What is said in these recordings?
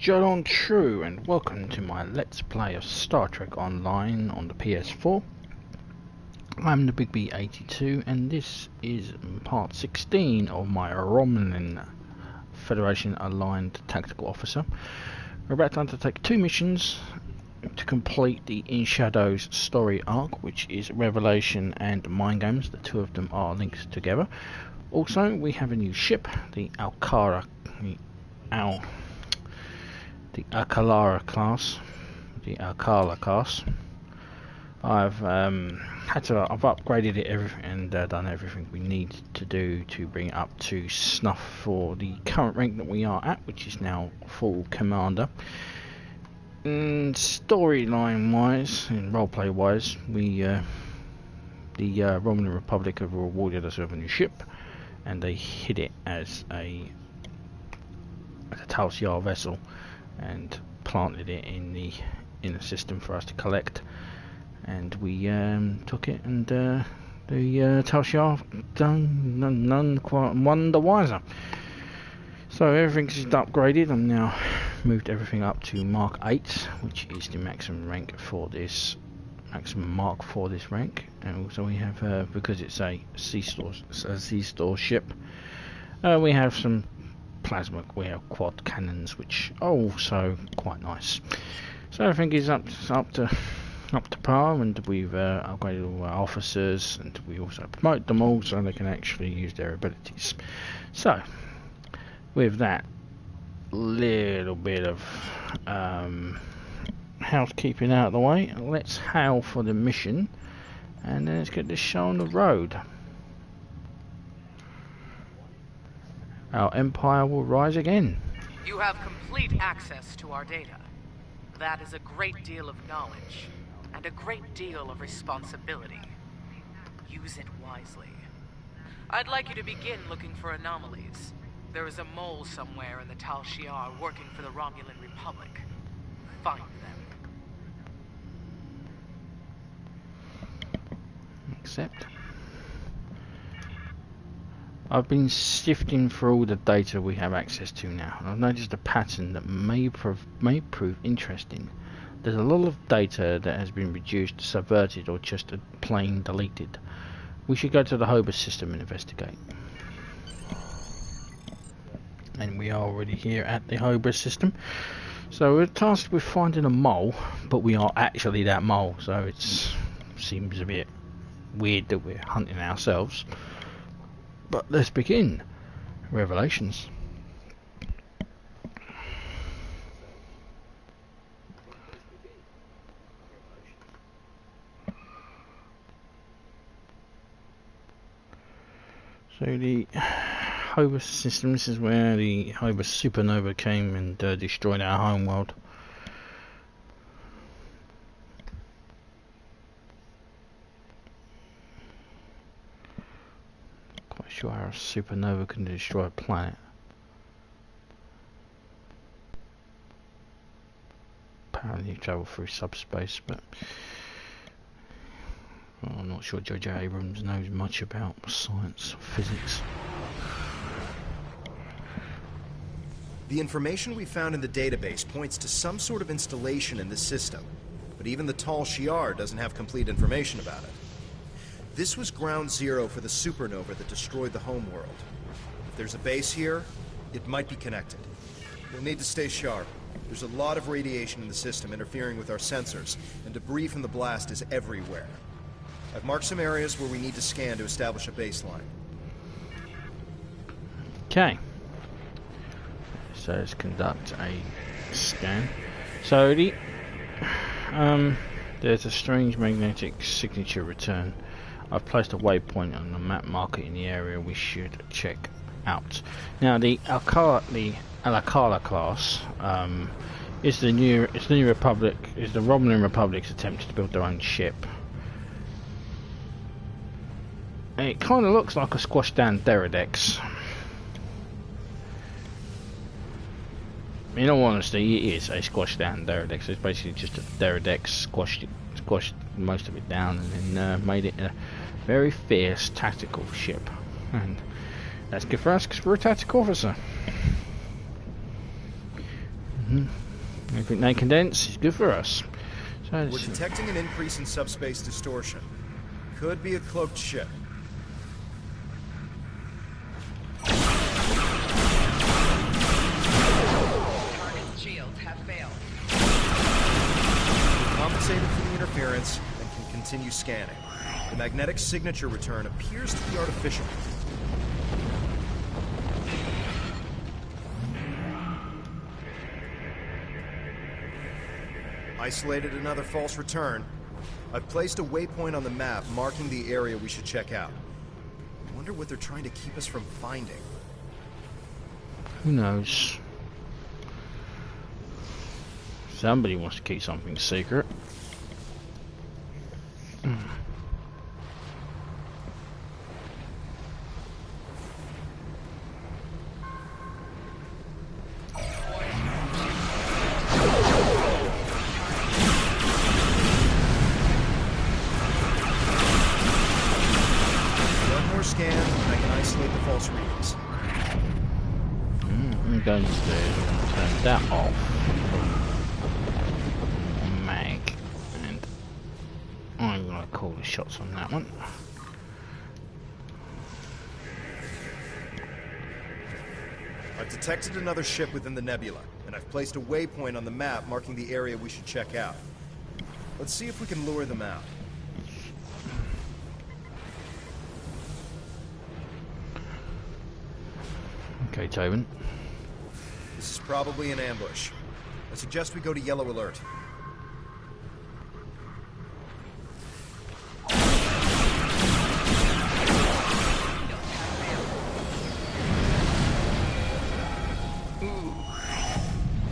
John True, and welcome to my Let's Play of Star Trek Online on the PS4. I'm the Big B82, and this is part 16 of my Romulan Federation Aligned Tactical Officer. We're about to undertake two missions to complete the In Shadows story arc, which is Revelation and Mind Games. The two of them are linked together. Also, we have a new ship, the Alcara class. I've upgraded it and done everything we need to do to bring it up to snuff for the current rank that we are at, which is now full commander. And storyline wise and roleplay wise, the Romulan Republic have rewarded us with a new ship, and they hid it as a Tal Shiar vessel and planted it in the system for us to collect, and we took it, and the Tal Shiar none the wiser. So everything's upgraded. I'm now moved everything up to Mark 8, which is the maximum rank for this mark for this rank. And also we have because it's a sea store ship, we have some plasma, we have quad cannons, which are also quite nice. So everything is up to par, and we've upgraded all our officers, and we also promote them all so they can actually use their abilities. So with that little bit of housekeeping out of the way, let's hail for the mission, and then let's get this show on the road. Our empire will rise again. You have complete access to our data. That is a great deal of knowledge, and a great deal of responsibility. Use it wisely. I'd like you to begin looking for anomalies. There is a mole somewhere in the Tal Shiar working for the Romulan Republic. Find them. Accept. I've been sifting through all the data we have access to now, and I've noticed a pattern that may prove interesting. There's a lot of data that has been reduced, subverted, or just plain deleted. We should go to the HOBUS system and investigate. And we are already here at the HOBUS system. So we're tasked with finding a mole, but we are actually that mole, so it seems a bit weird that we're hunting ourselves. But let's begin. Revelations. So the HOBUS system, this is where the HOBUS supernova came and destroyed our homeworld. Quite sure how a supernova can destroy a planet. Apparently you travel through subspace, but well, I'm not sure J.J. Abrams knows much about science or physics. The information we found in the database points to some sort of installation in this system, but even the Tal Shiar doesn't have complete information about it. This was ground zero for the supernova that destroyed the homeworld. If there's a base here, it might be connected. We'll need to stay sharp. There's a lot of radiation in the system interfering with our sensors, and debris from the blast is everywhere. I've marked some areas where we need to scan to establish a baseline. Okay. So let's conduct a scan. So there's a strange magnetic signature return. I've placed a waypoint on the map marker in the area we should check out. Now the Alcara class is the Romulan Republic's attempt to build their own ship. And it kind of looks like a squashed down Deredex. In all honesty, it is a squashed down Deredex. It's basically just a Deredex squashed most of it down, and then made it a very fierce tactical ship. And that's good for us because we're a tactical officer. Anything they condense is good for us. So We're detecting an increase in subspace distortion. Could be a cloaked ship. Target's shields have failed. We've compensated for the interference and can continue scanning. The magnetic signature return appears to be artificial. Isolated another false return. I've placed a waypoint on the map marking the area we should check out. I wonder what they're trying to keep us from finding. Who knows? Somebody wants to keep something secret. Scan, and I can isolate the false readings. I'm going to turn that off. Mag. And I'm going to call the shots on that one. I've detected another ship within the nebula, and I've placed a waypoint on the map marking the area we should check out. Let's see if we can lure them out. Okay, Tobin. This is probably an ambush. I suggest we go to yellow alert.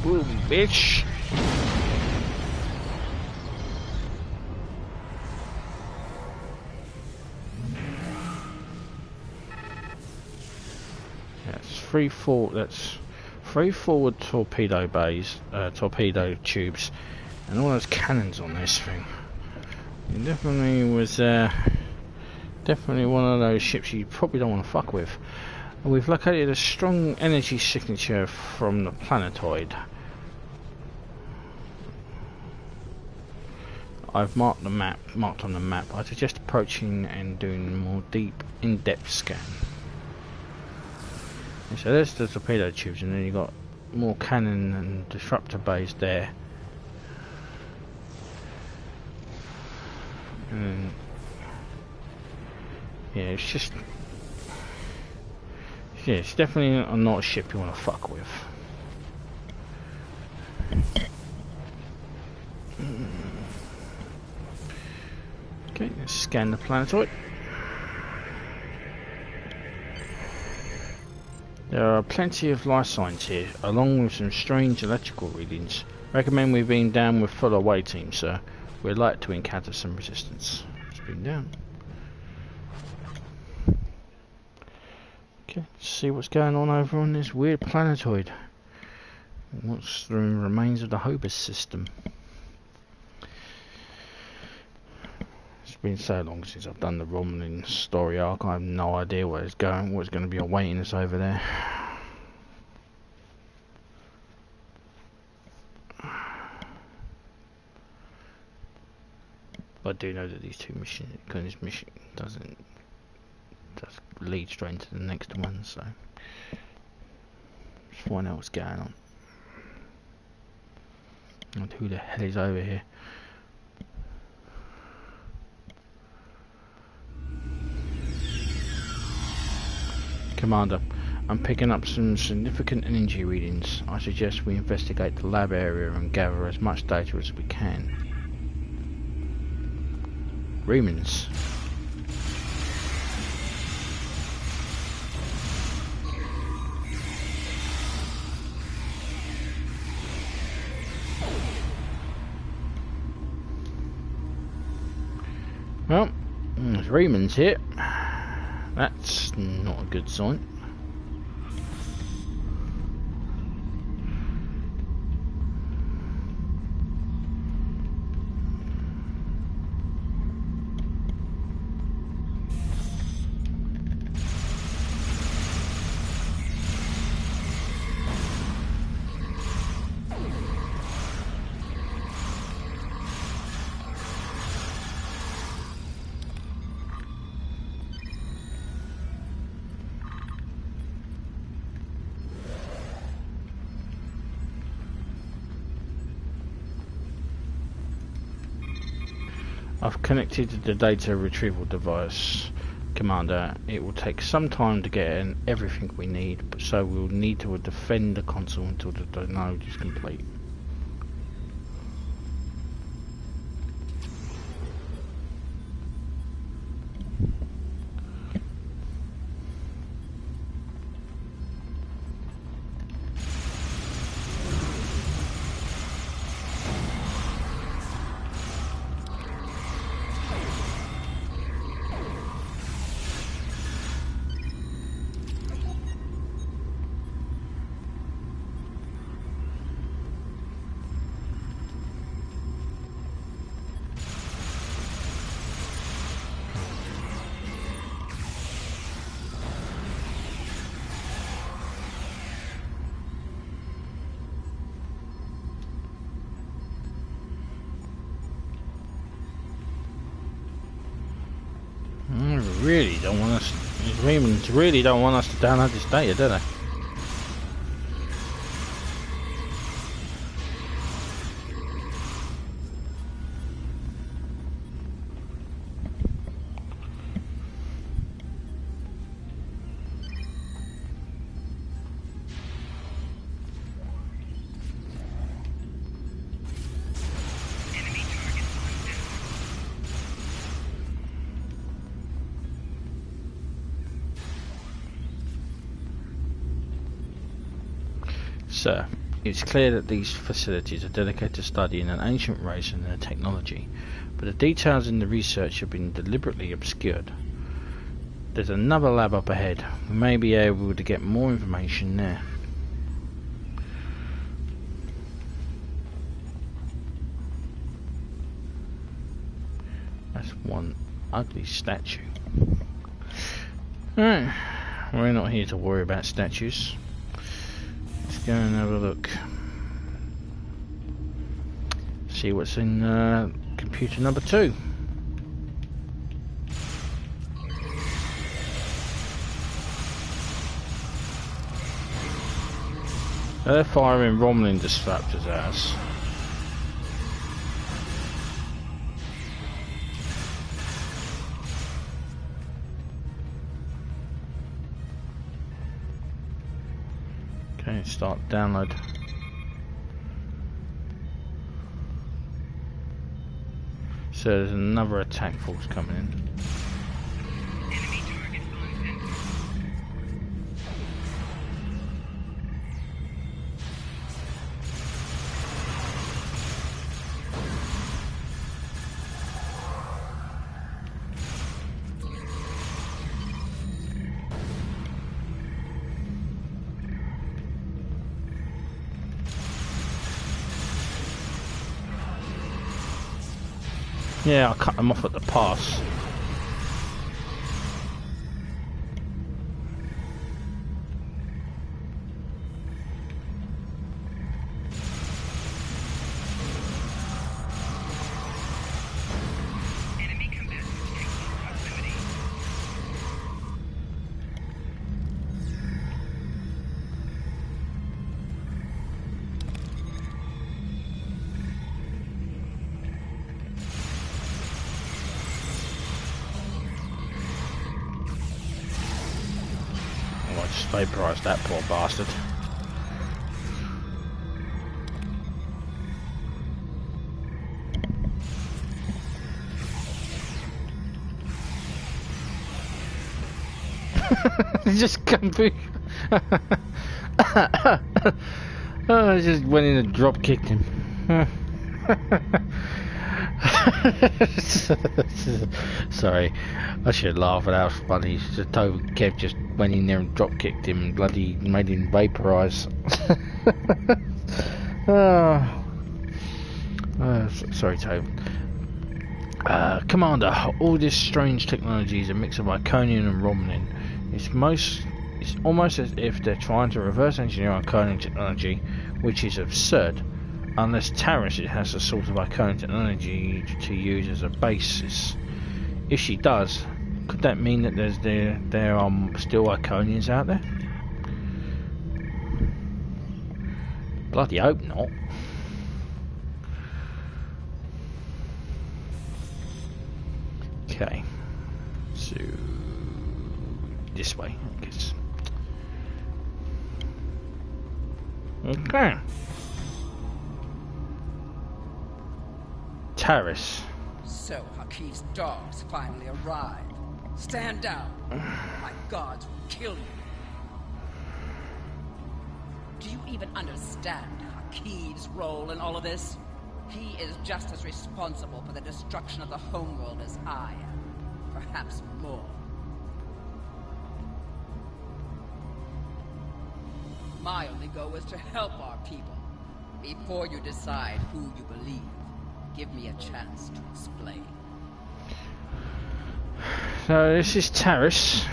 Boom, bitch. That's three forward torpedo bays, torpedo tubes, and all those cannons on this thing. It definitely was definitely one of those ships you probably don't want to fuck with. And we've located a strong energy signature from the planetoid. I've marked on the map. I suggest approaching and doing a more deep, in-depth scan. So there's the torpedo tubes, and then you've got more cannon and disruptor bays there. And yeah, it's definitely not a ship you want to fuck with. Okay, let's scan the planetoid. There are plenty of life signs here, along with some strange electrical readings. Recommend we beam down with full away team, sir. We're likely to encounter some resistance. Let's beam down. Okay, let's see what's going on over on this weird planetoid. What's the remains of the HOBUS system? It's been so long since I've done the Romulan story arc, I have no idea where it's going, what's going to be awaiting us over there. I do know that these two missions, because this mission doesn't just lead straight into the next one, so let's find out what's going on. And who the hell is over here? Commander, I'm picking up some significant energy readings. I suggest we investigate the lab area and gather as much data as we can. Remans. Well, there's Remans here. That's not a good sign. I've connected the data retrieval device, Commander. It will take some time to get in everything we need, but so we'll need to defend the console until the download is complete. Really don't want us. Romulans really don't want us to download this data, do they? Sir, it's clear that these facilities are dedicated to studying an ancient race and their technology, but the details in the research have been deliberately obscured. There's another lab up ahead. We may be able to get more information there. That's one ugly statue. Alright, we're not here to worry about statues. Let's go and have a look. See what's in computer number 2. They're firing Romulan disruptors at us. Okay, start download. So there's another attack force coming in. Yeah, I'll cut them off at the pass. Vaporized that poor bastard. Just come through. Oh, I just went in and drop kicked him. Sorry, I should laugh, but that was funny. Kev just went in there and drop kicked him and bloody made him vaporize. Sorry, Tobe. Commander, all this strange technology is a mix of Iconian and Romulan. It's almost as if they're trying to reverse engineer Iconian technology, which is absurd. Unless Taris has a sort of Iconian technology to use as a basis. If she does, could that mean that there are still Iconians out there? Bloody hope not. Okay. So this way, I guess. Okay. Terrace. So Hakiv's dogs finally arrive. Stand down. My gods will kill you. Do you even understand Hakiv's role in all of this? He is just as responsible for the destruction of the homeworld as I am. Perhaps more. My only goal is to help our people. Before you decide who you believe, give me a chance to explain. So this is Terrace.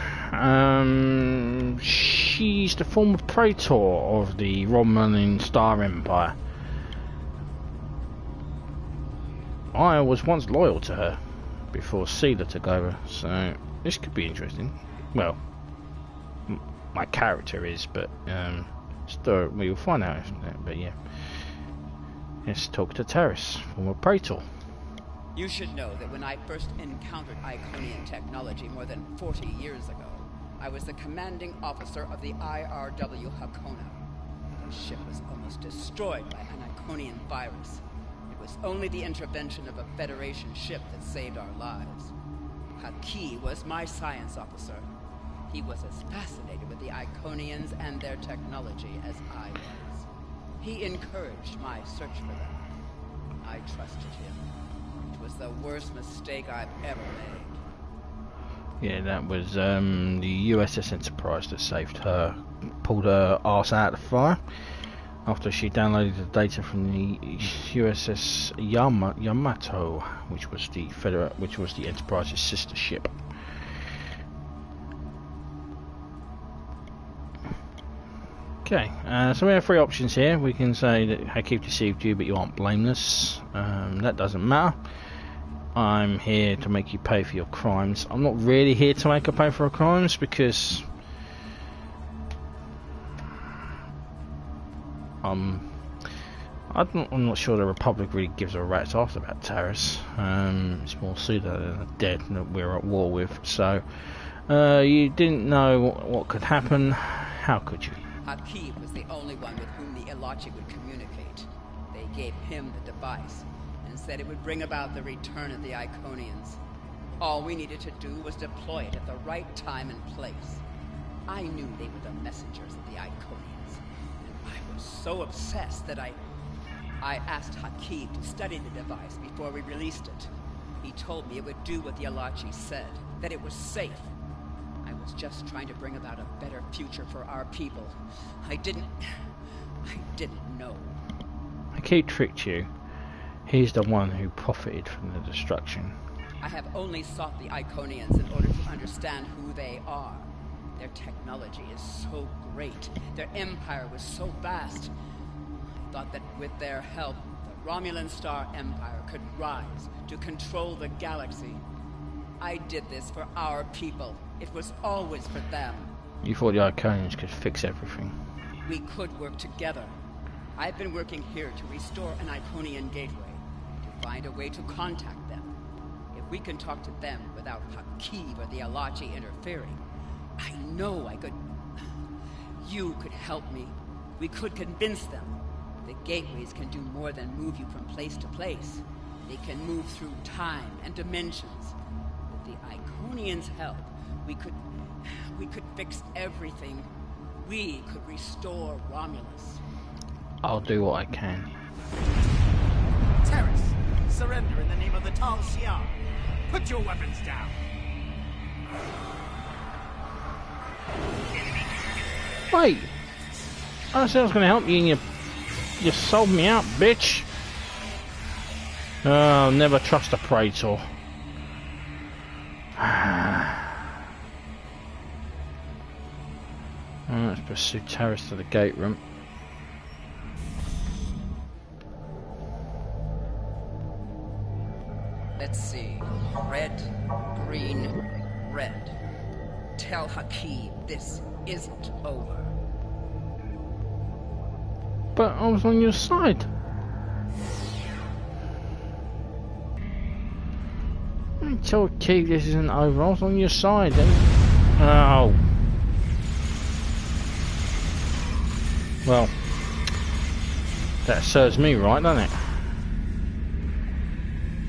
She's the former praetor of the Romulan Star Empire. I was once loyal to her before Sealer took over, so this could be interesting. Well, my character is, but still, we'll find out. But yeah, let's talk to Terrace, former praetor. You should know that when I first encountered Iconian technology more than 40 years ago, I was the commanding officer of the IRW Hakona. The ship was almost destroyed by an Iconian virus. It was only the intervention of a Federation ship that saved our lives. Haki was my science officer. He was as fascinated with the Iconians and their technology as I was. He encouraged my search for them. I trusted him. It was the worst mistake I've ever made. Yeah, that was the USS Enterprise that saved her, pulled her arse out of the fire after she downloaded the data from the USS Yamato, which was the Enterprise's sister ship. Okay, so we have three options here. We can say that Hakeem deceived you, but you aren't blameless. That doesn't matter. I'm here to make you pay for your crimes. I'm not really here to make her pay for her crimes because I'm not sure the Republic really gives a rat's ass about Terrace. It's more Suda than the dead that we're at war with. So you didn't know what could happen. How could you? Hakeem was the only one with whom the Ilachi would communicate. They gave him the device and said it would bring about the return of the Iconians. All we needed to do was deploy it at the right time and place. I knew they were the messengers of the Iconians, and I was so obsessed that I asked Hakeem to study the device before we released it. He told me it would do what the Ilachi said, that it was safe. I was just trying to bring about a better future for our people. I didn't know. Hakeem tricked you. He's the one who profited from the destruction. I have only sought the Iconians in order to understand who they are. Their technology is so great. Their empire was so vast. I thought that with their help, the Romulan Star Empire could rise to control the galaxy. I did this for our people. It was always for them. You thought the Iconians could fix everything. We could work together. I've been working here to restore an Iconian gateway, to find a way to contact them. If we can talk to them without Hakeem or the Ilachi interfering, I know I could... You could help me. We could convince them. The gateways can do more than move you from place to place. They can move through time and dimensions. With the Iconians' help, we could fix everything. We could restore Romulus. I'll do what I can. Terrace, surrender in the name of the Tal Shiar. Put your weapons down. Wait! I said I was going to help you and you sold me out, bitch! Oh, never trust a praetor. Let's pursue Terrace to the gate room. Let's see. Red, green, red. Tell Hakeem this isn't over. But I was on your side. Tell Keith this isn't over. I was on your side. Oh. Well, that serves me right, doesn't it?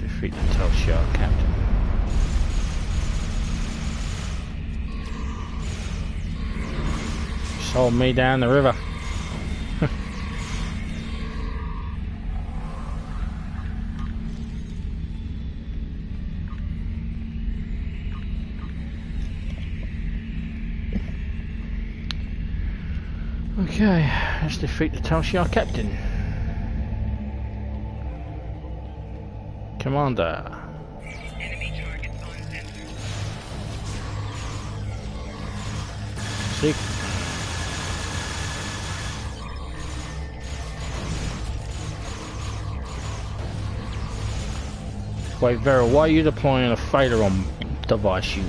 Defeat the Tal Shiar captain. Sold me down the river. Okay, let's defeat the Tal Shiar captain. Commander. Enemy targets on sensor. See? Wait, Vera, why are you deploying a failure-on device, you?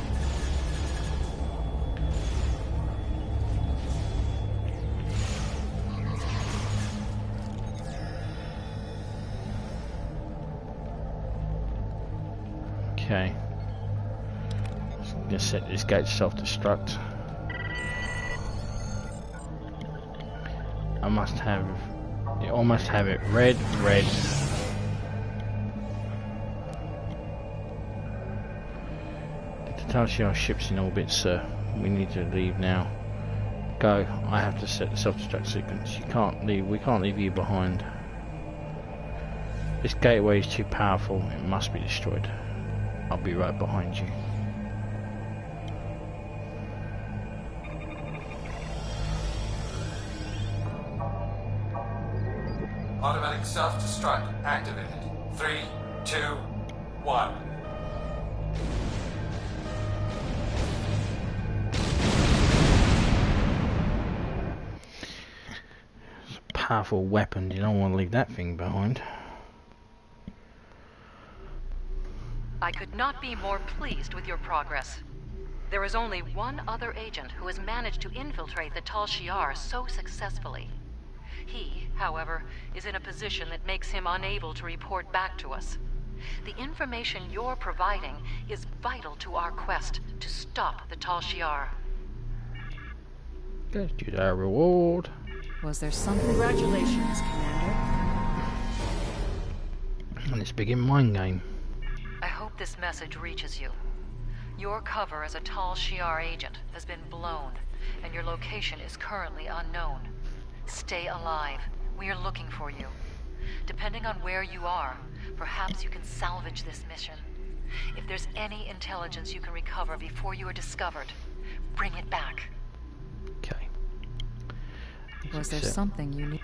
Okay. I'm gonna set this gate to self-destruct. I must have it. Almost have it red. The Tal Shiar ship's in orbit, sir. We need to leave now. Go. I have to set the self-destruct sequence. You can't leave. We can't leave you behind. This gateway is too powerful. It must be destroyed. I'll be right behind you. Automatic self-destruct activated. 3, 2, 1. It's a powerful weapon. You don't want to leave that thing behind. I could not be more pleased with your progress. There is only one other agent who has managed to infiltrate the Tal Shiar so successfully. He, however, is in a position that makes him unable to report back to us. The information you're providing is vital to our quest to stop the Tal Shiar. Let's do that reward. Was there something? Congratulations, Commander. And let's begin mind game. I hope this message reaches you. Your cover as a Tal Shiar agent has been blown, and your location is currently unknown. Stay alive. We are looking for you. Depending on where you are, perhaps you can salvage this mission. If there's any intelligence you can recover before you are discovered, bring it back. Okay. Was there something you need?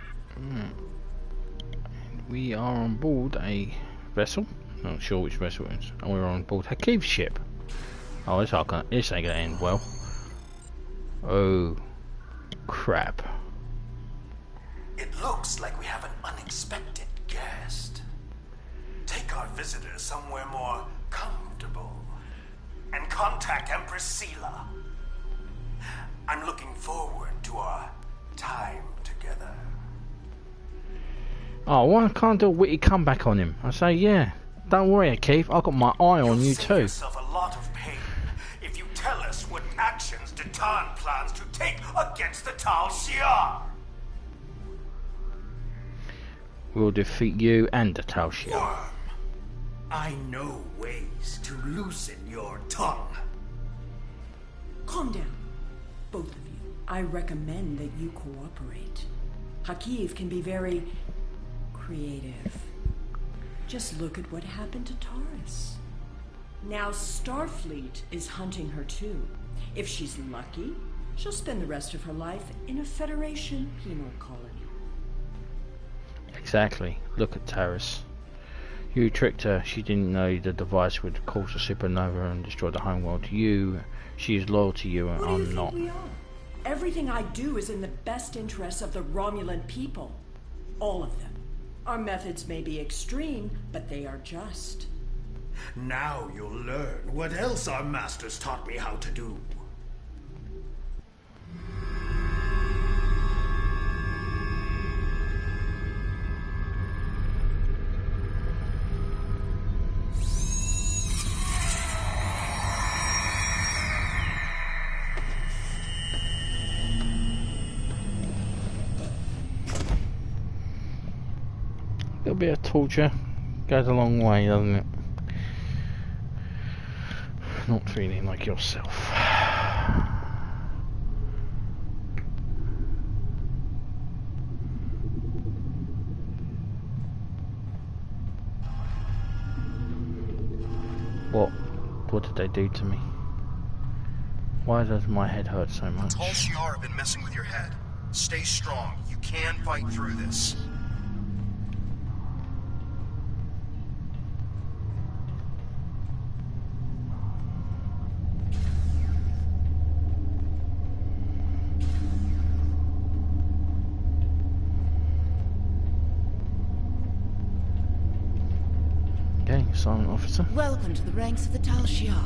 We are on board a vessel. Not sure which vessel it is. And we're on board Hakiv's ship. Oh, this ain't gonna end well. Oh, crap. It looks like we have an unexpected guest. Take our visitor somewhere more comfortable and contact Empress Sela. I'm looking forward to our time together. Oh, why can't I do a witty comeback on him? I say, yeah. Don't worry, Keith. I've got my eye on you Save too. yourself a lot of pain if you tell us what actions Datan plans to take against the Tal Shiar. We'll defeat you and the Tal Shiar. Worm, I know ways to loosen your tongue. Calm down, both of you. I recommend that you cooperate. Hakiv can be very creative. Just look at what happened to Taurus. Now Starfleet is hunting her too. If she's lucky, she'll spend the rest of her life in a Federation penal colony. Exactly. Look at Taurus. You tricked her. She didn't know the device would cause a supernova and destroy the homeworld. She is loyal to you, and Who do you I'm think not. we are? Everything I do is in the best interests of the Romulan people. All of them. Our methods may be extreme, but they are just. Now you'll learn what else our masters taught me how to do. little bit of torture goes a long way, doesn't it? Not feeling like yourself. What did they do to me? Why does my head hurt so much? Tal Shiar have been messing with your head. Stay strong. You can fight through this. Okay, Silent Officer. Welcome to the ranks of the Tal Shiar.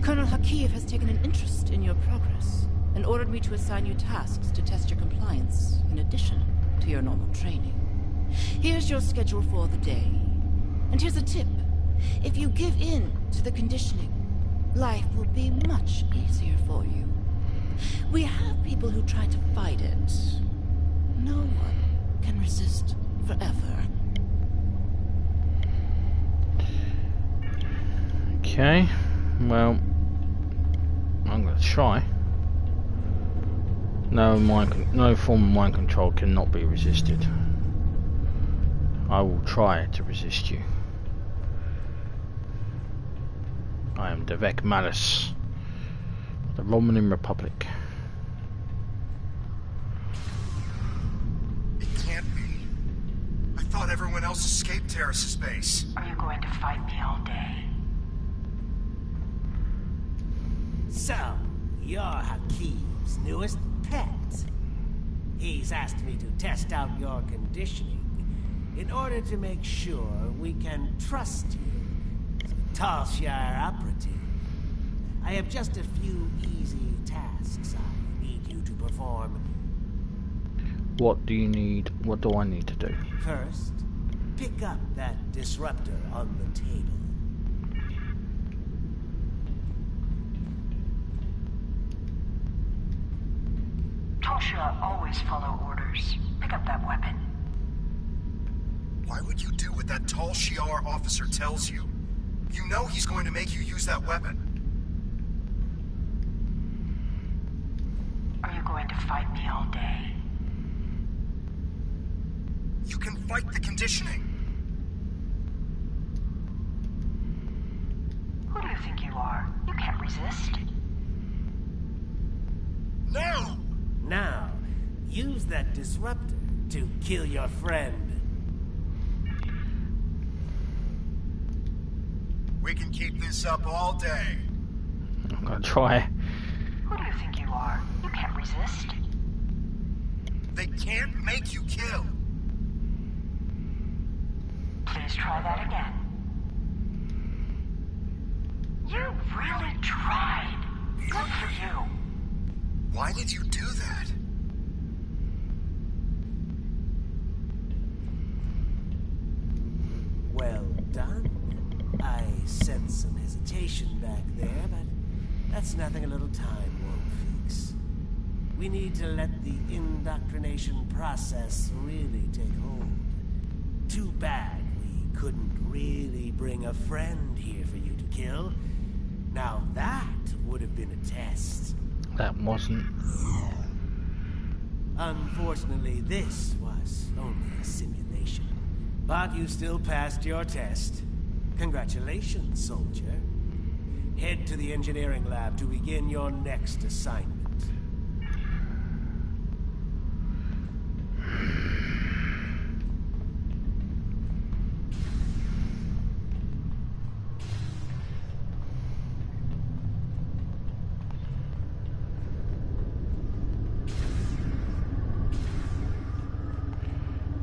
Colonel Hakiv has taken an interest in your progress and ordered me to assign you tasks to test your compliance in addition to your normal training. Here's your schedule for the day. And here's a tip. If you give in to the conditioning, life will be much easier for you. We have people who try to fight it. No one can resist forever. Okay, well, I'm going to try. No form of mind control cannot be resisted. I will try to resist you. I am Devek Malice, the Romulan Republic. It can't be. I thought everyone else escaped Terrace's base. Are you going to fight me all day? So, you're Hakiv's newest pet. He's asked me to test out your conditioning in order to make sure we can trust you as a Tal Shiar operative. I have just a few easy tasks I need you to perform. What do you need? What do I need to do? First, pick up that disruptor on the table. Tal Shiar always follow orders. Pick up that weapon. Why would you do what that Tal Shiar officer tells you? You know he's going to make you use that weapon. Are you going to fight me all day? You can fight the conditioning. Who do you think you are? You can't resist. No! Now, use that disruptor to kill your friend. We can keep this up all day. I'm gonna try. Who do you think you are? You can't resist. They can't make you kill. Please try that again. You really tried. Good for you. Why did you do that? Well done. I sense some hesitation back there, but that's nothing a little time won't fix. We need to let the indoctrination process really take hold. Too bad we couldn't really bring a friend here for you to kill. Now that would have been a test. That wasn't. Unfortunately, this was only a simulation. But you still passed your test. Congratulations, soldier. Head to the engineering lab to begin your next assignment.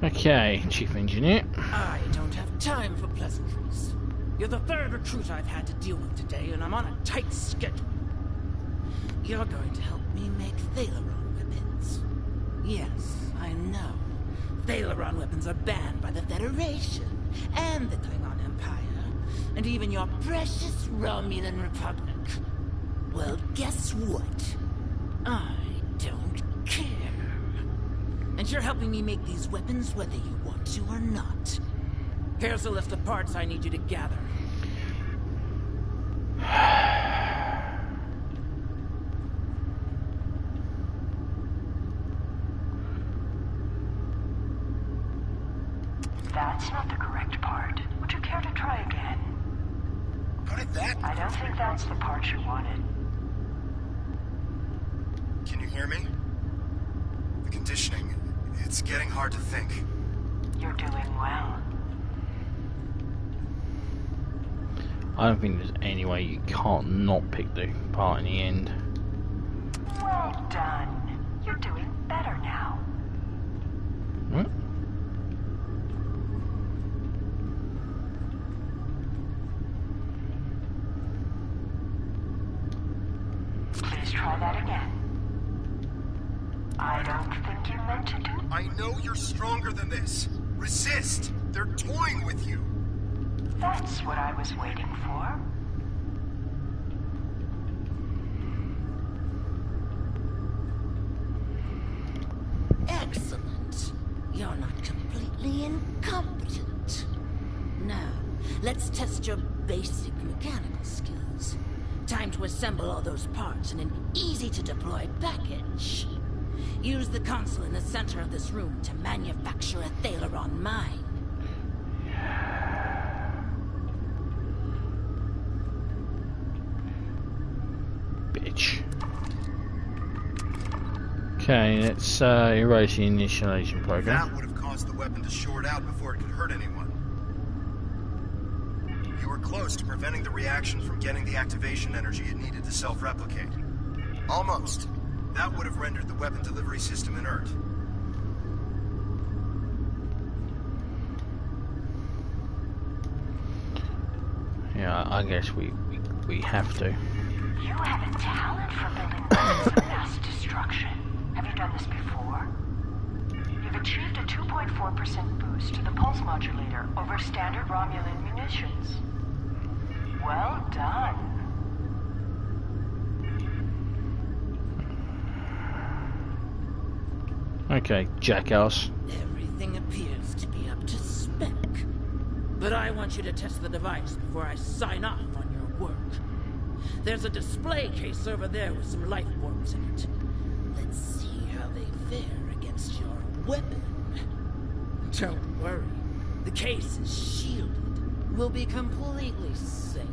Okay, Chief Engineer. I don't have time for pleasantries. You're the third recruit I've had to deal with today, and I'm on a tight schedule. You're going to help me make Thalaron weapons. Yes, I know. Thalaron weapons are banned by the Federation, and the Klingon Empire, and even your precious Romulan Republic. Well, guess what? I don't care. And you're helping me make these weapons whether you want to or not. Here's a list of parts I need you to gather. That's not the correct part. Would you care to try again? How did that? I don't think that's the part you wanted. Can you hear me? The conditioning, it's getting hard to think. You're doing well. I don't think there's any way you can't not pick the part in the end. Well done. You're doing better now. What? Please try that again. I don't think you meant to do. I know you're stronger than this. Resist! They're toying with you! That's what I was waiting for. Excellent. You're not completely incompetent. Now, let's test your basic mechanical skills. Time to assemble all those parts in an easy-to-deploy package. Use the console in the center of this room to manufacture a Thaleron mine. Bitch. Okay, let's erase the initialization program. That would have caused the weapon to short out before it could hurt anyone. You were close to preventing the reaction from getting the activation energy it needed to self-replicate. Almost. That would have rendered the weapon delivery system inert. Yeah, I guess we have to. You have a talent for building weapons of mass destruction. Have you done this before? You've achieved a 2.4% boost to the pulse modulator over standard Romulan munitions. Well done. Okay, jackass. Everything appears to be up to spec. But I want you to test the device before I sign off on your work. There's a display case over there with some life forms in it. Let's see how they fare against your weapon. Don't worry. The case is shielded. We'll be completely safe.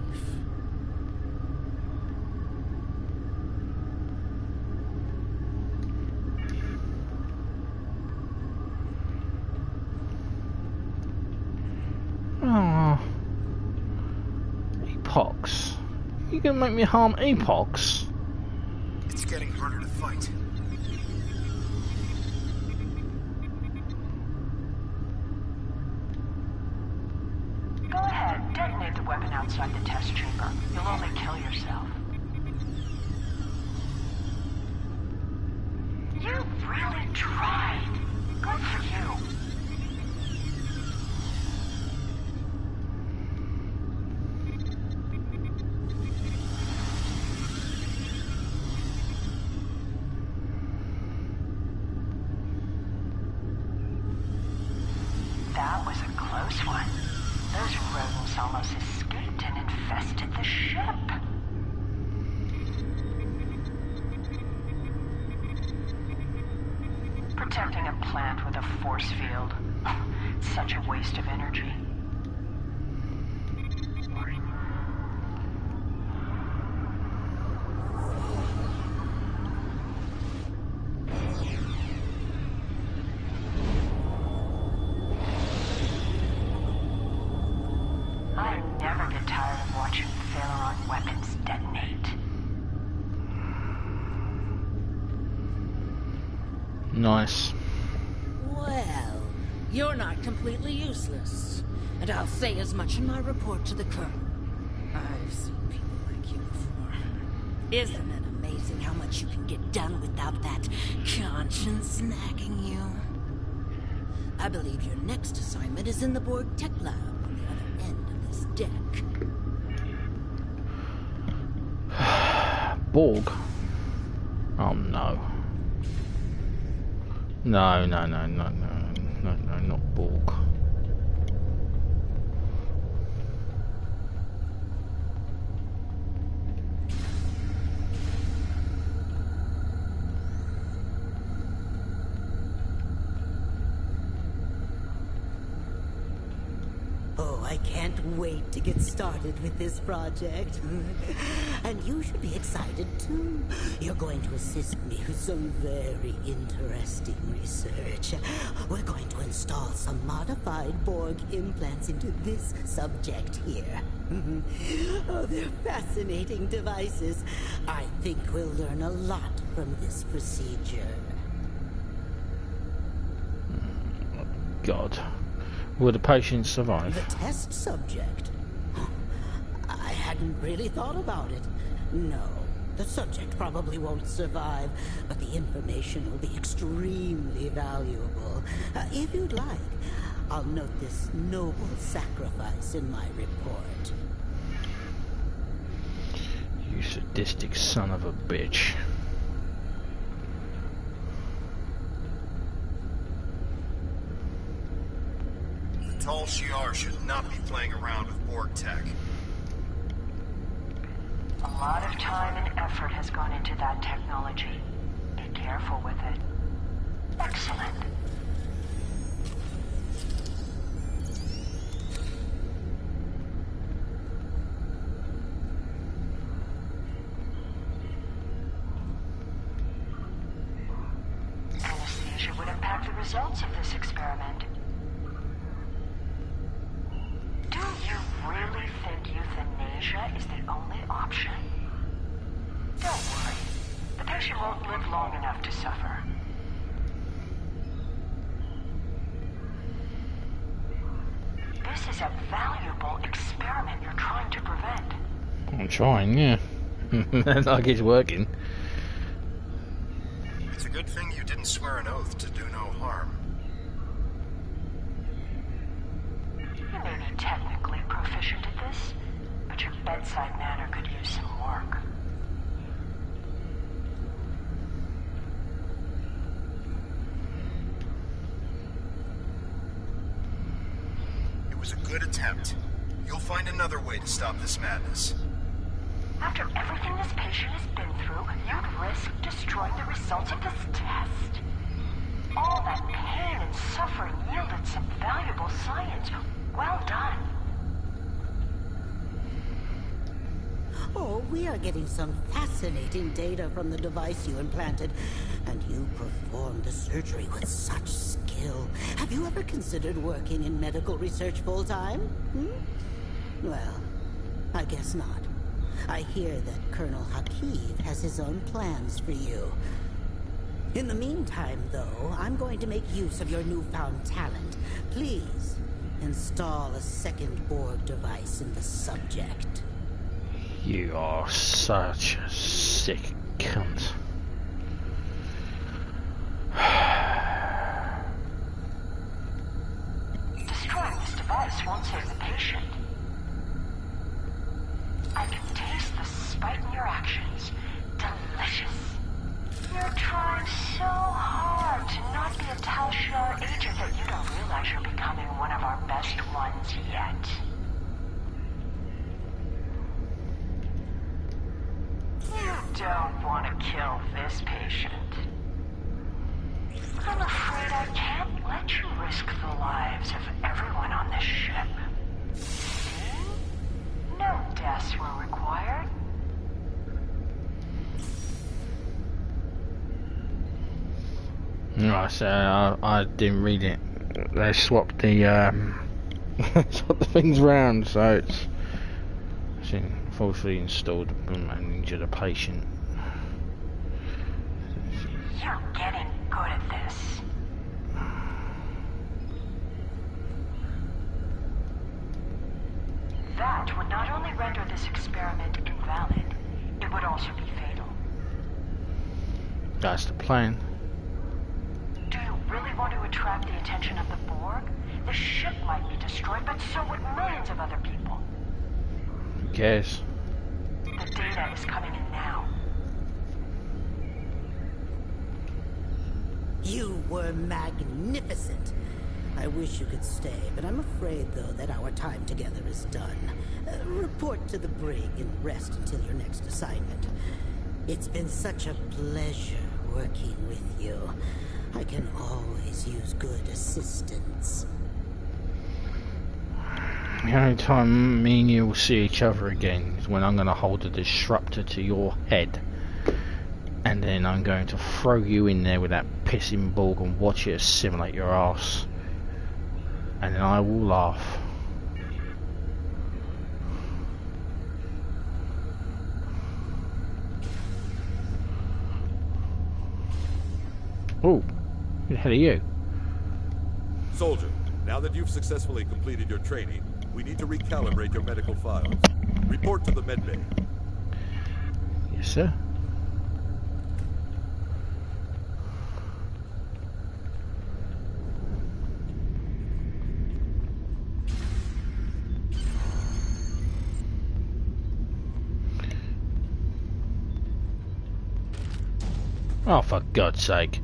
Oh, epochs. You gonna make me harm epochs? It's getting harder to fight. Go ahead, detonate the weapon outside the test chamber. You'll only kill yourself. You really tried. Good for you. That was a close one. Those rodents almost escaped and infested the ship. Protecting a plant with a force field. Such a waste of energy. I never get tired of watching Thaleron weapons detonate. Nice. Well, you're not completely useless. And I'll say as much in my report to the Colonel. I've seen people like you before. Isn't it amazing how much you can get done without that conscience nagging you? I believe your next assignment is in the Borg Tech Lab on the other end of this deck. Borg? Oh no. No, not Borg. can't wait to get started with this project. And you should be excited too. You're going to assist me with some very interesting research. We're going to install some modified Borg implants into this subject here. Oh, they're fascinating devices. I think we'll learn a lot from this procedure. God. Will the patient survive? The test subject? I hadn't really thought about it. No, the subject probably won't survive, but the information will be extremely valuable. If you'd like, I'll note this noble sacrifice in my report. You sadistic son of a bitch. Tal Shiar should not be playing around with Borg tech. A lot of time and effort has gone into that technology. Be careful with it. Excellent. Anesthesia would impact the results of this experiment. Do you really think euthanasia is the only option? Don't worry. The patient won't live long enough to suffer. This is a valuable experiment you're trying to prevent. I'm trying, yeah. Like it's working. It's a good thing you didn't swear an oath to do no harm. You may be technically proficient at this, but your bedside manner could use some work. It was a good attempt. You'll find another way to stop this madness. After everything this patient has been through, you'd risk destroying the results of this test. All that pain and suffering yielded some valuable science. Well done. Oh, we are getting some fascinating data from the device you implanted. And you performed the surgery with such skill. Have you ever considered working in medical research full-time? Well, I guess not. I hear that Colonel Hakiv has his own plans for you. In the meantime, though, I'm going to make use of your newfound talent. Please, install a second Borg device in the subject. You are such a sick cunt. Destroying this device won't save the patient. I can taste the spite in your actions. Delicious. You're trying so hard to not be a Tal Shiar agent that you don't realize you're becoming one of our best ones yet. You don't want to kill this patient. I'm afraid I can't let you risk the lives of everyone on this ship. See? No deaths were required. Right, so I didn't read it. They swapped the swapped the things round, so it's falsely installed and injured a patient. You're getting good at this. That would not only render this experiment invalid, it would also be fatal. That's the plan. Do you really want to attract the attention of the Borg? The ship might be destroyed, but so would millions of other people. Who cares? The data is coming in now. You were magnificent. I wish you could stay, but I'm afraid, though, that our time together is done. Report to the brig and rest until your next assignment. It's been such a pleasure working with you. I can always use good assistance. The only time me and you will see each other again is when I'm going to hold a disruptor to your head. And then I'm going to throw you in there with that pissing ball and watch it assimilate your ass. And then I will laugh. Oh, who the hell are you? Soldier, now that you've successfully completed your training, we need to recalibrate your medical files. Report to the medbay. Yes, sir. Oh, for God's sake.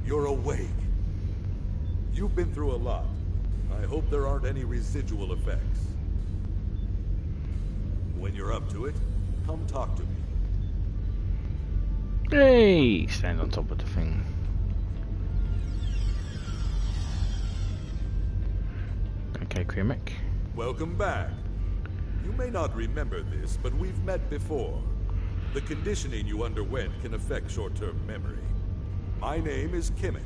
You're awake. You've been through a lot. I hope there aren't any residual effects. When you're up to it, come talk to me. Hey! Stand on top of the thing. Okay, Kremik. Welcome back. You may not remember this, but we've met before. The conditioning you underwent can affect short-term memory. My name is Kimmik.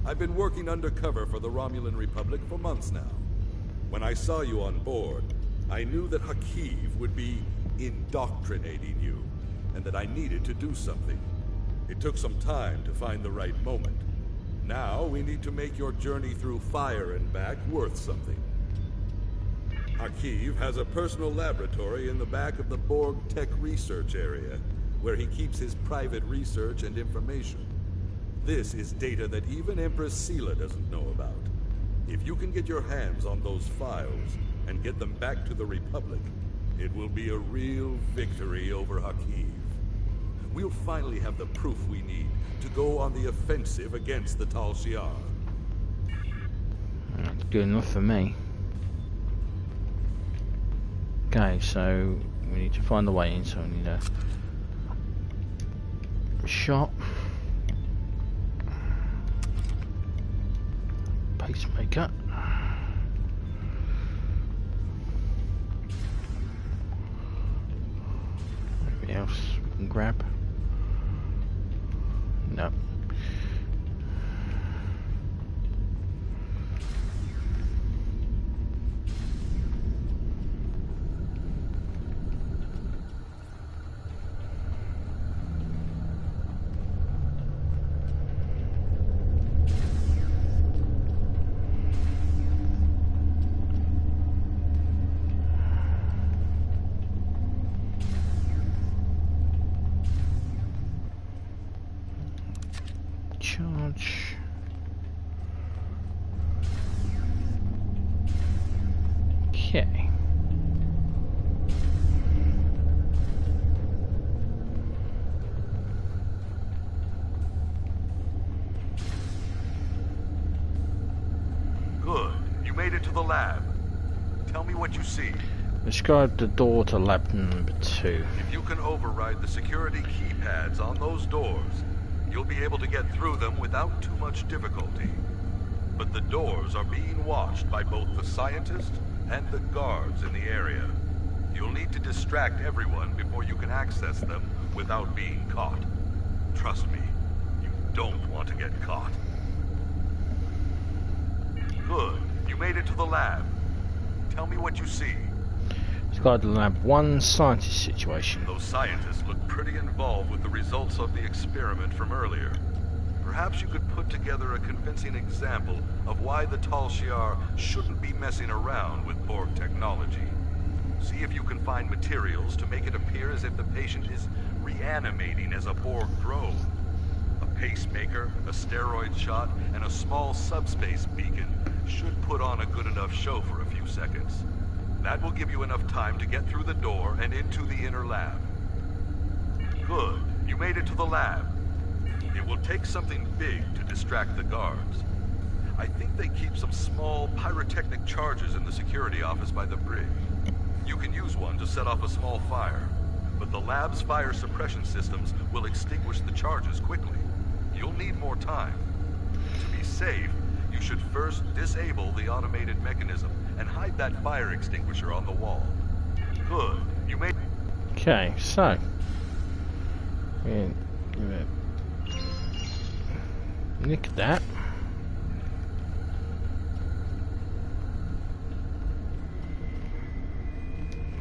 I've been working undercover for the Romulan Republic for months now. When I saw you on board, I knew that Hakiv would be indoctrinating you, and that I needed to do something. It took some time to find the right moment. Now we need to make your journey through fire and back worth something. Hakiv has a personal laboratory in the back of the Borg Tech Research Area, where he keeps his private research and information. This is data that even Empress Sela doesn't know about. If you can get your hands on those files and get them back to the Republic, it will be a real victory over Hakiv. We'll finally have the proof we need to go on the offensive against the Tal Shiar. That's good enough for me. Okay, so we need to find the way in, so we need a shot. Pacemaker. Anything else we can grab? No. Charge. Okay. Good. You made it to the lab. Tell me what you see. Describe the door to lab number 2. If you can override the security keypads on those doors, you'll be able to get through them without too much difficulty. But the doors are being watched by both the scientists and the guards in the area. You'll need to distract everyone before you can access them without being caught. Trust me, you don't want to get caught. Good. You made it to the lab. Tell me what you see. Describe the lab 1 scientist situation. Those scientists look pretty involved with the results of the experiment from earlier. Perhaps you could put together a convincing example of why the Tal Shiar shouldn't be messing around with Borg technology. See if you can find materials to make it appear as if the patient is reanimating as a Borg drone. A pacemaker, a steroid shot, and a small subspace beacon should put on a good enough show for a few seconds. That will give you enough time to get through the door and into the inner lab. Good. You made it to the lab. It will take something big to distract the guards. I think they keep some small pyrotechnic charges in the security office by the bridge. You can use one to set off a small fire, but the lab's fire suppression systems will extinguish the charges quickly. You'll need more time. To be safe, you should first disable the automated mechanism and hide that fire extinguisher on the wall. Good. You may... Okay, so... nick that.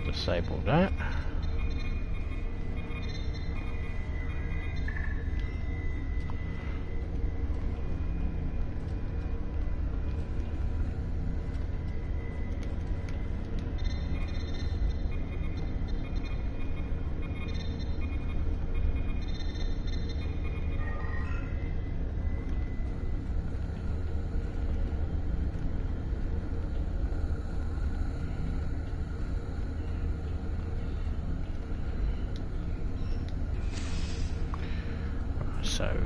Disable that. So,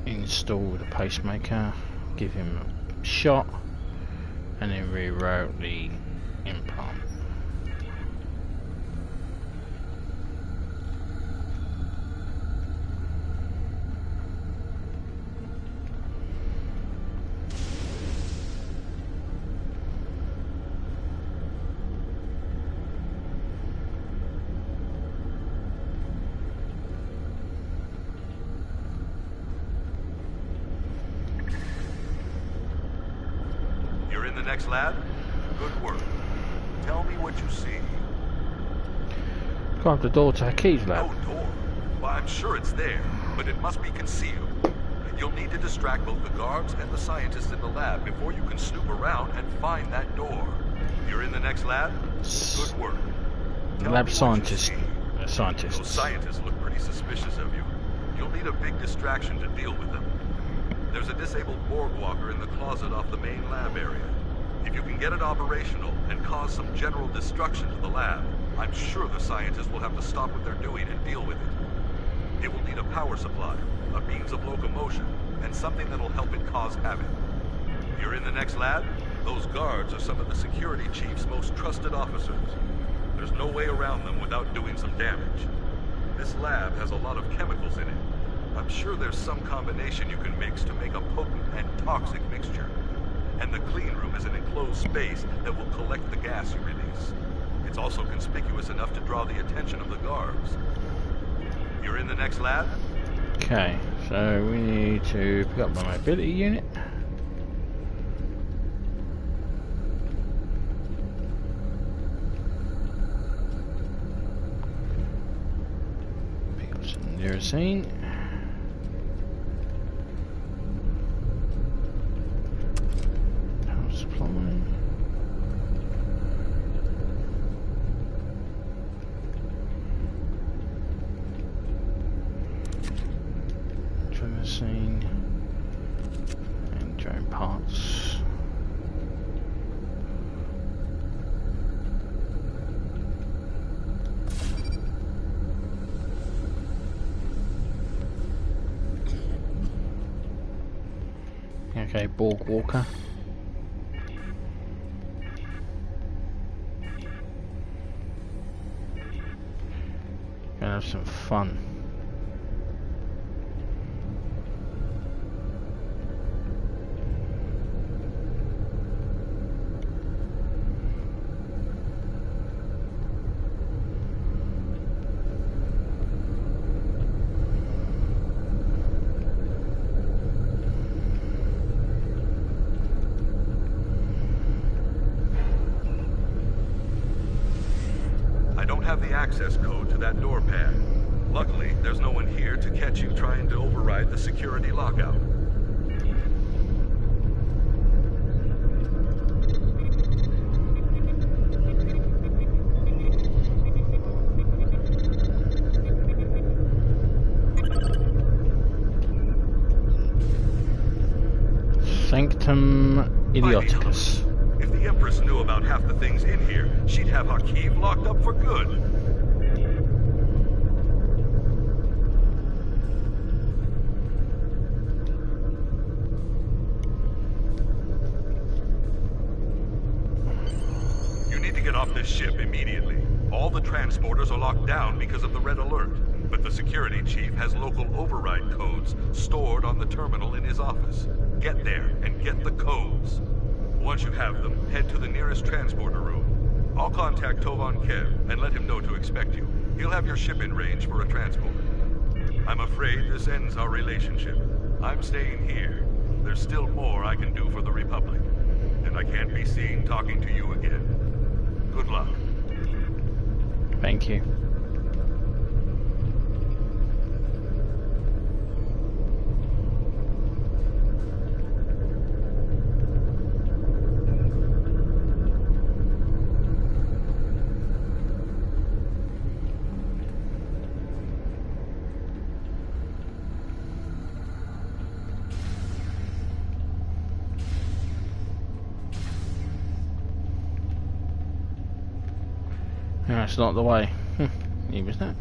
install the pacemaker, give him a shot, and then reroute the implant. Next lab? Good work. Tell me what you see. Got the door to Hakeem's lab. No door? Well, I'm sure it's there, but it must be concealed. You'll need to distract both the guards and the scientists in the lab before you can snoop around and find that door. You're in the next lab? Good work. Lab scientist. Those scientists look pretty suspicious of you. You'll need a big distraction to deal with them. There's a disabled Borg walker in the closet off the main lab area. If you can get it operational and cause some general destruction to the lab, I'm sure the scientists will have to stop what they're doing and deal with it. It will need a power supply, a means of locomotion, and something that'll help it cause havoc. You're in the next lab? Those guards are some of the security chief's most trusted officers. There's no way around them without doing some damage. This lab has a lot of chemicals in it. I'm sure there's some combination you can mix to make a potent and toxic mixture. And the clean room is an enclosed space that will collect the gas you release. It's also conspicuous enough to draw the attention of the guards. You're in the next lab? Okay, so we need to pick up the mobility unit. Pick up some neurosine. And drone parts. Okay, Borg walker. Gonna have some fun. Access code to that door pad. Luckily, there's no one here to catch you trying to override the security lockout. Sanctum Idioticus. If the Empress knew about half the things in here, she'd have Hakeem locked up for good. You need to get off this ship immediately. transporters are locked down because of the red alert, but the security chief has local override codes stored on the terminal in his office. Get there and get the codes. Once you have them, head to the nearest transporter room. I'll contact Tovan Kev and let him know to expect you. He'll have your ship in range for a transport. I'm afraid this ends our relationship. I'm staying here. There's still more I can do for the Republic, and I can't be seen talking to you again. Good luck. Thank you. No, it's not the way. He was that.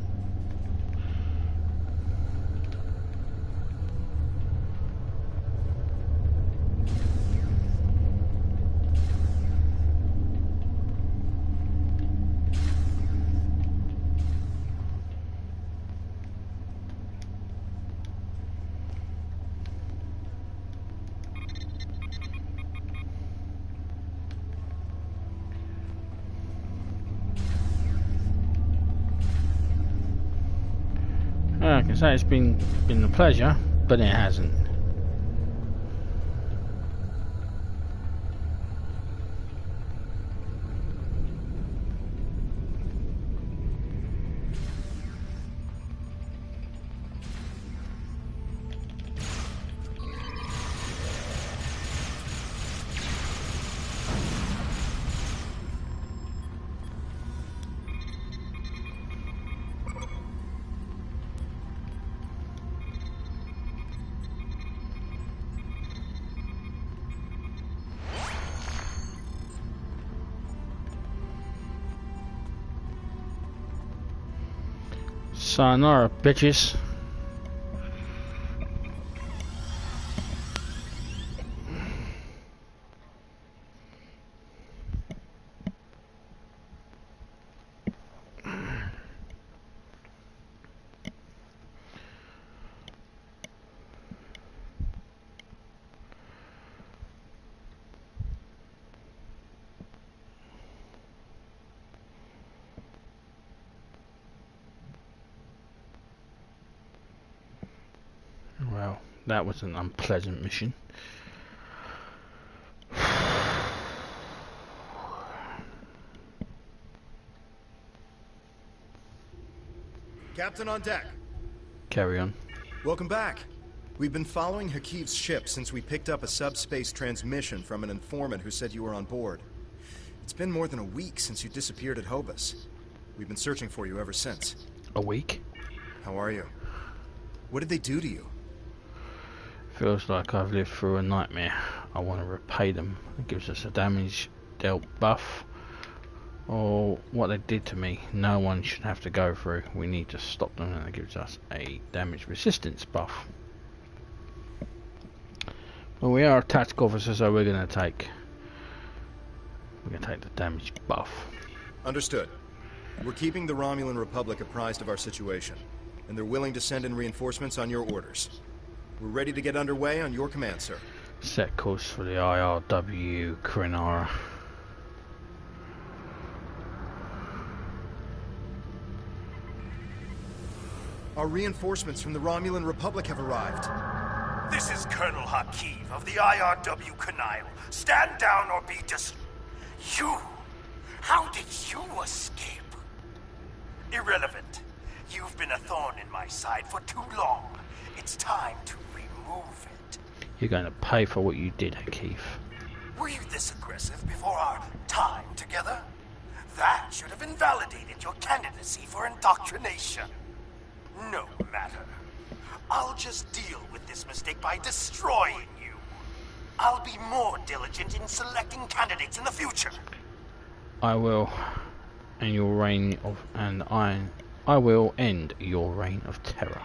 I can say it's been a pleasure, but it hasn't. Sayonara, bitches. Well, that was an unpleasant mission. Captain on deck. Carry on. Welcome back. We've been following Hakiv's ship since we picked up a subspace transmission from an informant who said you were on board. It's been more than a week since you disappeared at HOBUS. We've been searching for you ever since. A week? How are you? What did they do to you? Feels like I've lived through a nightmare. I want to repay them. It gives us a damage dealt buff. Or what they did to me, no one should have to go through. We need to stop them, and it gives us a damage resistance buff. Well, we are a tactical officer, so we're going to take the damage buff. Understood. We're keeping the Romulan Republic apprised of our situation, and they're willing to send in reinforcements on your orders. We're ready to get underway on your command, sir. Set course for the IRW Kurinara. Our reinforcements from the Romulan Republic have arrived. This is Colonel Hakiv of the IRW Canile. Stand down or be You! How did you escape? Irrelevant. You've been a thorn in my side for too long. It's time to remove it. You're going to pay for what you did, Hakiv. Were you this aggressive before our time together? That should have invalidated your candidacy for indoctrination. No matter. I'll just deal with this mistake by destroying you. I'll be more diligent in selecting candidates in the future. I will, and your reign of I will end your reign of terror.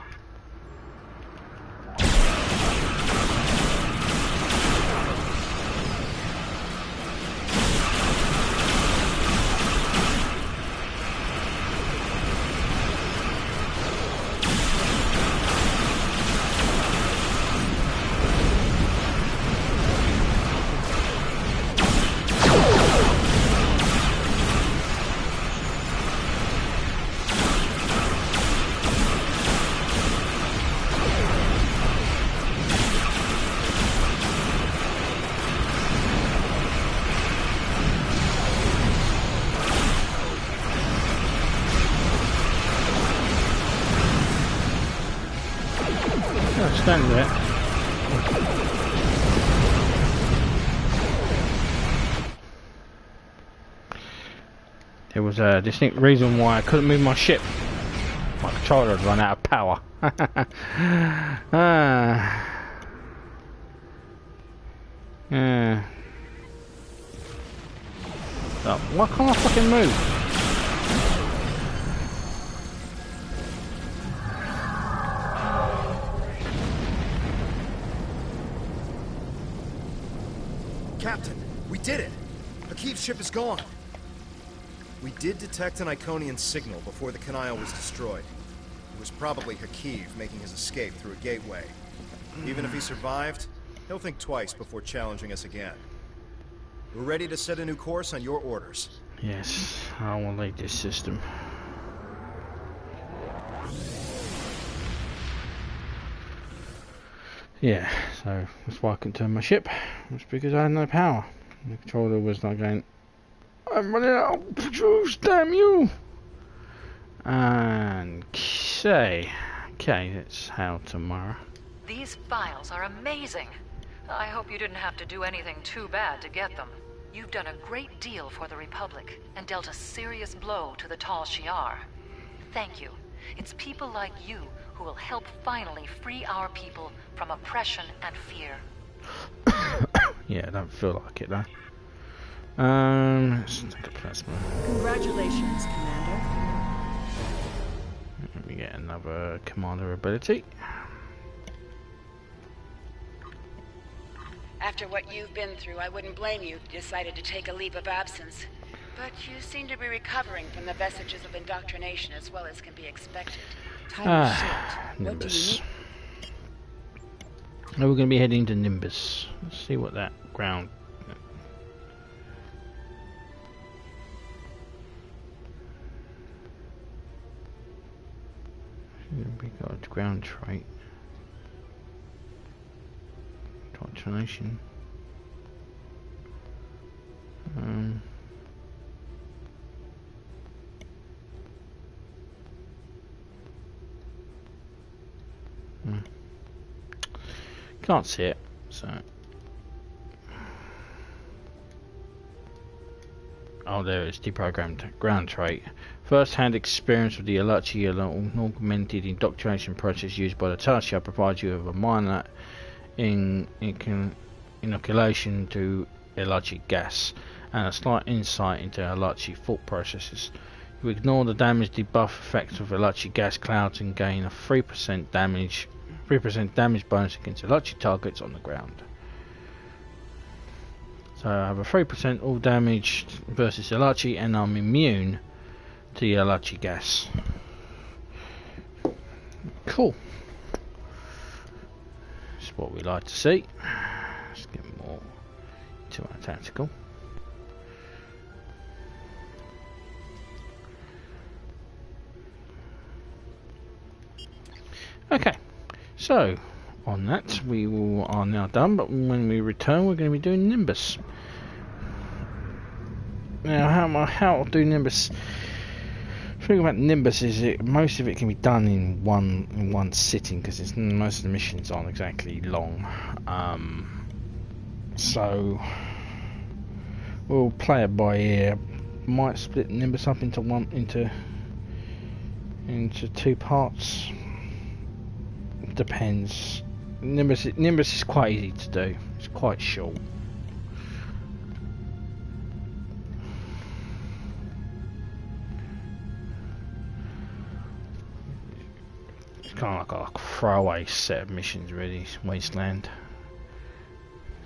understand it. There was a distinct reason why I couldn't move my ship. My controller had run out of power. Yeah. So, why can't I fucking move? Captain, we did it! Hakiv's ship is gone. We did detect an Iconian signal before the canal was destroyed. It was probably Hakiv making his escape through a gateway. Even if he survived, he'll think twice before challenging us again. We're ready to set a new course on your orders. Yes, I will lead this system. Yeah, so that's why I couldn't turn my ship. It's because I had no power. The controller was not going, I'm running out of juice, damn you! And okay, that's how tomorrow. These files are amazing. I hope you didn't have to do anything too bad to get them. You've done a great deal for the Republic and dealt a serious blow to the Tal Shiar. Thank you. It's people like you who will help finally free our people from oppression and fear. Yeah, I don't feel like it though. Let's take a plasma. Congratulations, Commander. Let me get another commander ability. After what you've been through, I wouldn't blame you if you decided to take a leave of absence. But you seem to be recovering from the vestiges of indoctrination as well as can be expected. Nimbus. Now we're going to be heading to Nimbus. Let's see what that ground... We got ground trait. Indoctrination. Can't see it, so. Oh, there it's deprogrammed. Ground trait. First-hand experience with the Alachi augmented indoctrination process used by the Tal Shiar provides you with a minor inoculation to Alachi gas and a slight insight into Alachi thought processes. You ignore the damage debuff effects of Alachi gas clouds and gain a 3% damage bonus against Alachi targets on the ground. So I have a 3% all damage versus Alachi, and I'm immune to the Alachi gas. Cool. That's what we like to see. Let's get more to our tactical. Okay, so on that we are now done, but when we return we're going to be doing Nimbus. Now how I'll do Nimbus, the thing about Nimbus is most of it can be done in one sitting, because most of the missions aren't exactly long, so we'll play it by ear. Might split Nimbus up into two parts. Depends. Nimbus is quite easy to do. It's quite short. It's kind of like a throwaway set of missions, really. Wasteland.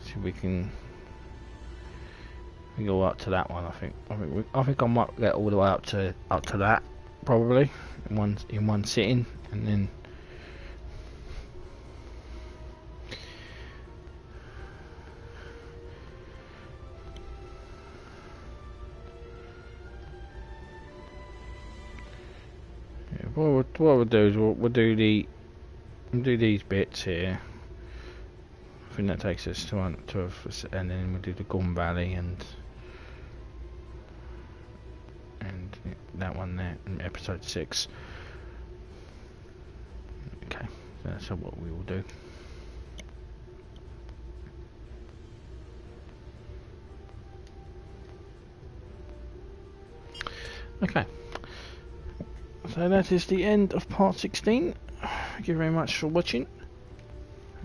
See, we go up to that one. I think I might get all the way up to that, probably in one sitting, and then. What we'll do is we'll do these bits here. I think that takes us to and then we'll do the Gun Valley and that one there in episode 6. Okay, that's what we will do. Okay, so that is the end of part 16. Thank you very much for watching.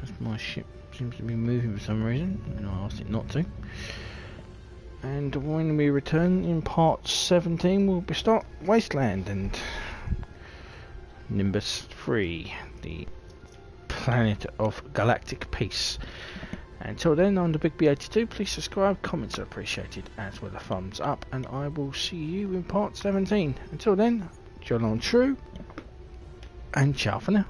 As my ship seems to be moving for some reason, and I asked it not to. And when we return in part 17, we'll start Wasteland and Nimbus 3, the planet of galactic peace. Until then, I'm the Big B82. Please subscribe, comments are appreciated, as well as a thumbs up, and I will see you in part 17. Until then, John on True, and ciao for now.